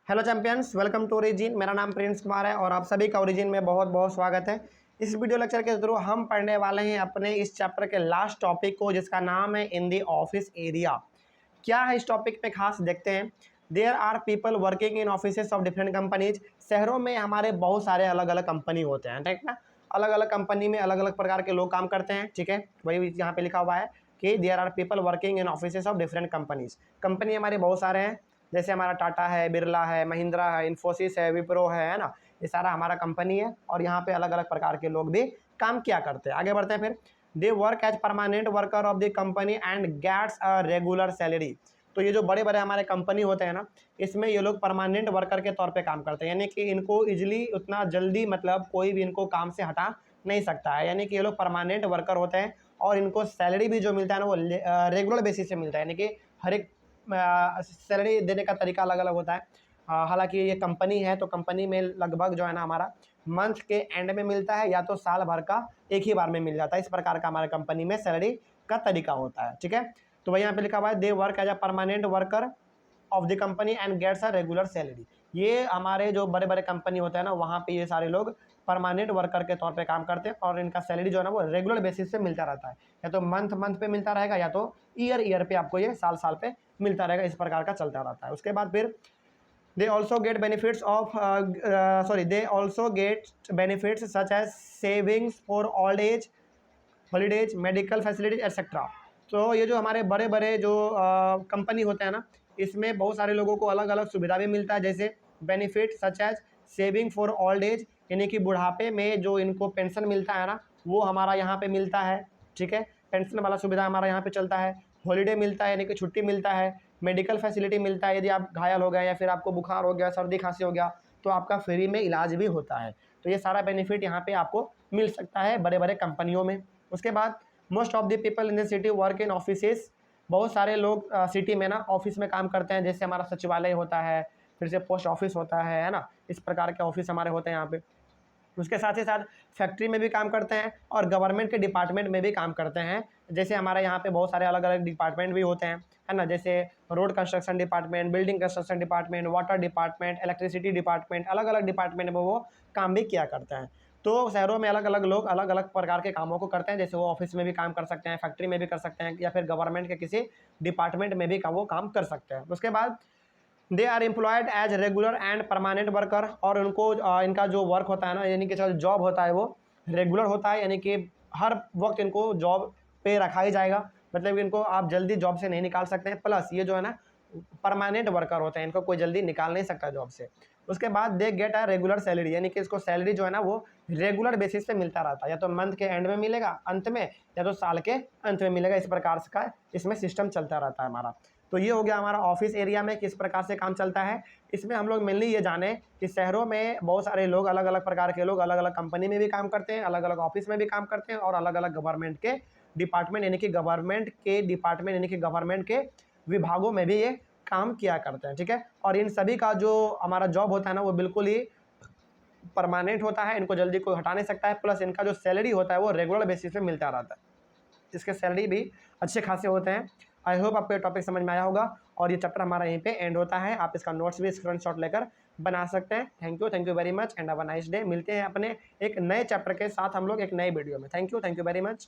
Hello champions, welcome to Origin. मेरा नाम Prince Kumar है और आप सभी का ओरिजिन में बहुत बहुत स्वागत है। इस वीडियो लेक्चर के थ्रू हम पढ़ने वाले हैं अपने इस चैप्टर के लास्ट टॉपिक को, जिसका नाम है इन दी ऑफिस एरिया। क्या है इस टॉपिक पे खास, देखते हैं। There are people working in offices of different companies. शहरों में हमारे बहुत सारे अलग अलग कंपनी होते हैं, ठीक ना। अलग अलग कंपनी में अलग अलग प्रकार के लोग काम करते हैं, ठीक है। वही यहाँ पे लिखा हुआ है कि there are people working in offices of different companies. Company हमारे बहुत सारे हैं, जैसे हमारा टाटा है, बिरला है, महिंद्रा है, इन्फोसिस है, विप्रो है ना। ये सारा हमारा कंपनी है और यहाँ पे अलग अलग प्रकार के लोग भी काम किया करते हैं। आगे बढ़ते हैं फिर। They work as permanent worker of the company and gets a regular salary. तो ये जो बड़े बड़े हमारे कंपनी होते हैं ना, इसमें ये लोग परमानेंट वर्कर के तौर पे काम करते हैं, यानी कि इनको इजिली उतना जल्दी मतलब कोई भी इनको काम से हटा नहीं सकता है। यानी कि ये लोग परमानेंट वर्कर होते हैं और इनको सैलरी भी जो मिलता है ना वो रेगुलर बेसिस से मिलता है, यानी कि हर एक सैलरी देने का तरीका अलग अलग होता है। हालांकि ये कंपनी है तो कंपनी में लगभग जो है ना हमारा मंथ के एंड में मिलता है या तो साल भर का एक ही बार में मिल जाता है। इस प्रकार का हमारे कंपनी में सैलरी का तरीका होता है, ठीक है। तो वही यहाँ पे लिखा हुआ है they work as a permanent worker of the company and gets a regular salary. ये हमारे जो बड़े बड़े कंपनी होते हैं ना, वहाँ पे ये सारे लोग परमानेंट वर्कर के तौर पे काम करते हैं और इनका सैलरी जो है ना वो रेगुलर बेसिस पे मिलता रहता है। या तो मंथ मंथ पे मिलता रहेगा या तो ईयर पे आपको ये साल साल पे मिलता रहेगा। इस प्रकार का चलता रहता है। उसके बाद फिर they also get benefits of they also get benefits such as savings for old age, holidays, medical facilities etcetera. तो ये जो हमारे बड़े बड़े जो कंपनी होते हैं ना, इसमें बहुत सारे लोगों को अलग अलग सुविधा भी मिलता है, जैसे benefit such as saving for old age, यानी कि बुढ़ापे में जो इनको पेंशन मिलता है ना वो हमारा यहाँ पे मिलता है, ठीक है। पेंशन वाला सुविधा हमारा यहाँ पे चलता है। हॉलीडे मिलता है, यानी कि छुट्टी मिलता है। मेडिकल फैसिलिटी मिलता है, यदि आप घायल हो गए या फिर आपको बुखार हो गया, सर्दी खांसी हो गया तो आपका फ्री में इलाज भी होता है। तो ये सारा बेनिफिट यहाँ पे आपको मिल सकता है बड़े बड़े कंपनियों में। उसके बाद most of the people in the city work in offices. बहुत सारे लोग सिटी में ना ऑफिस में काम करते हैं, जैसे हमारा सचिवालय होता है, फिर से पोस्ट ऑफिस होता है ना। इस प्रकार के ऑफिस हमारे होते हैं यहाँ पे। उसके साथ ही साथ फैक्ट्री में भी काम करते हैं और गवर्नमेंट के डिपार्टमेंट में भी काम करते हैं। जैसे हमारे यहाँ पे बहुत सारे अलग अलग डिपार्टमेंट भी होते हैं, है ना। जैसे road construction department, building construction department, water department, electricity department, अलग अलग डिपार्टमेंट में वो काम भी किया करते हैं। तो शहरों में अलग अलग लोग अलग अलग प्रकार के कामों को करते हैं, जैसे वो ऑफिस में भी काम कर सकते हैं, फैक्ट्री में भी कर सकते हैं, या फिर गवर्नमेंट के किसी डिपार्टमेंट में भी वो काम कर सकते हैं। उसके बाद they are employed as regular and permanent worker. और उनको इनका जो वर्क होता है ना, यानी कि जॉब होता है वो रेगुलर होता है, यानी कि हर वक्त इनको जॉब पे रखा ही जाएगा। मतलब कि इनको आप जल्दी जॉब से नहीं निकाल सकते हैं। प्लस ये जो है ना परमानेंट वर्कर होते हैं, इनको कोई जल्दी निकाल नहीं सकता जॉब से। उसके बाद they get a regular salary, यानी कि इसको सैलरी जो है ना वो रेगुलर बेसिस पे मिलता रहता है, या तो मंथ के एंड में मिलेगा अंत में, या तो साल के अंत में मिलेगा। इस प्रकार का इसमें सिस्टम चलता रहता है हमारा। तो ये हो गया हमारा ऑफिस एरिया में किस प्रकार से काम चलता है। इसमें हम लोग मेनली ये जाने कि शहरों में बहुत सारे लोग अलग अलग प्रकार के लोग अलग अलग कंपनी में भी काम करते हैं, अलग अलग ऑफिस में भी काम करते हैं और अलग अलग गवर्नमेंट के डिपार्टमेंट यानी कि गवर्नमेंट के विभागों में भी ये काम किया करते हैं, ठीक है। और इन सभी का जो हमारा जॉब होता है ना वो बिल्कुल ही परमानेंट होता है, इनको जल्दी कोई हटा नहीं सकता है। प्लस इनका जो सैलरी होता है वो रेगुलर बेसिस पे मिलता रहता है। इसके सैलरी भी अच्छे खासे होते हैं। आई होप आपको ये टॉपिक समझ में आया होगा और ये चैप्टर हमारा यहीं पे एंड होता है। आप इसका नोट्स भी स्क्रीनशॉट लेकर बना सकते हैं। Thank you very much and have a nice day. मिलते हैं अपने एक नए चैप्टर के साथ हम लोग एक नए वीडियो में। Thank you very much.